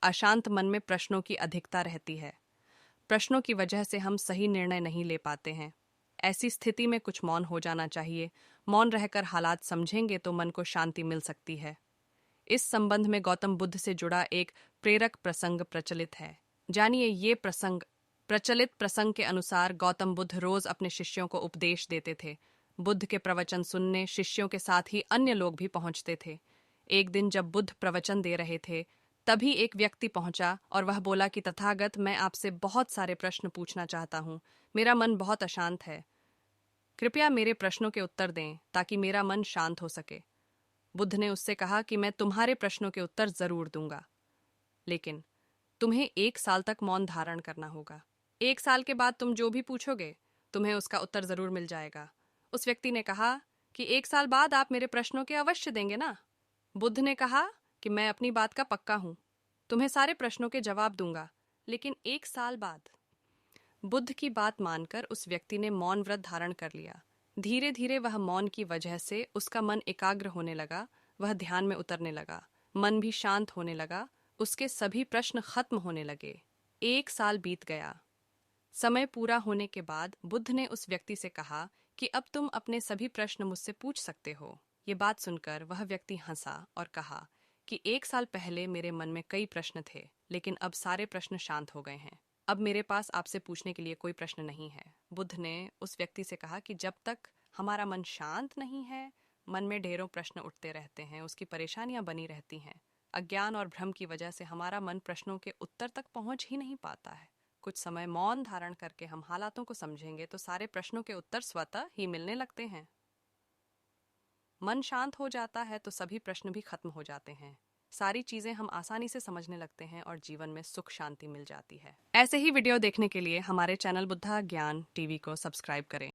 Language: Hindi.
अशांत मन में प्रश्नों की अधिकता रहती है। प्रश्नों की वजह से हम सही निर्णय नहीं ले पाते हैं। ऐसी स्थिति में कुछ मौन हो जाना चाहिए। मौन रहकर हालात समझेंगे तो मन को शांति मिल सकती है। इस संबंध में गौतम बुद्ध से जुड़ा एक प्रेरक प्रसंग प्रचलित है। जानिए ये प्रसंग। प्रचलित प्रसंग के अनुसार गौतम बुद्ध रोज अपने शिष्यों को उपदेश देते थे। बुद्ध के प्रवचन सुनने शिष्यों के साथ ही अन्य लोग भी पहुंचते थे। एक दिन जब बुद्ध प्रवचन दे रहे थे, तभी एक व्यक्ति पहुंचा और वह बोला कि तथागत, मैं आपसे बहुत सारे प्रश्न पूछना चाहता हूं। मेरा मन बहुत अशांत है। कृपया मेरे प्रश्नों के उत्तर दें ताकि मेरा मन शांत हो सके। बुद्ध ने उससे कहा कि मैं तुम्हारे प्रश्नों के उत्तर जरूर दूंगा, लेकिन तुम्हें 1 साल तक मौन धारण करना होगा। 1 साल के बाद तुम जो भी पूछोगे, तुम्हें उसका उत्तर जरूर मिल जाएगा। उस व्यक्ति ने कहा कि 1 साल बाद आप मेरे प्रश्नों के अवश्य देंगे ना? बुद्ध ने कहा कि मैं अपनी बात का पक्का हूं, तुम्हें सारे प्रश्नों के जवाब दूंगा, लेकिन 1 साल बाद। बुद्ध की बात मानकर उस व्यक्ति ने मौन व्रत धारण कर लिया। धीरे धीरे वह मौन की वजह से उसका मन एकाग्र होने लगा। वह ध्यान में उतरने लगा, मन भी शांत होने लगा। उसके सभी प्रश्न खत्म होने लगे। 1 साल बीत गया। समय पूरा होने के बाद बुद्ध ने उस व्यक्ति से कहा कि अब तुम अपने सभी प्रश्न मुझसे पूछ सकते हो। ये बात सुनकर वह व्यक्ति हंसा और कहा कि 1 साल पहले मेरे मन में कई प्रश्न थे, लेकिन अब सारे प्रश्न शांत हो गए हैं। अब मेरे पास आपसे पूछने के लिए कोई प्रश्न नहीं है। बुद्ध ने उस व्यक्ति से कहा कि जब तक हमारा मन शांत नहीं है, मन में ढेरों प्रश्न उठते रहते हैं, उसकी परेशानियां बनी रहती हैं। अज्ञान और भ्रम की वजह से हमारा मन प्रश्नों के उत्तर तक पहुंच ही नहीं पाता है। कुछ समय मौन धारण करके हम हालातों को समझेंगे तो सारे प्रश्नों के उत्तर स्वतः ही मिलने लगते हैं। मन शांत हो जाता है तो सभी प्रश्न भी खत्म हो जाते हैं। सारी चीजें हम आसानी से समझने लगते हैं और जीवन में सुख शांति मिल जाती है। ऐसे ही वीडियो देखने के लिए हमारे चैनल बुद्धा ज्ञान टीवी को सब्सक्राइब करें।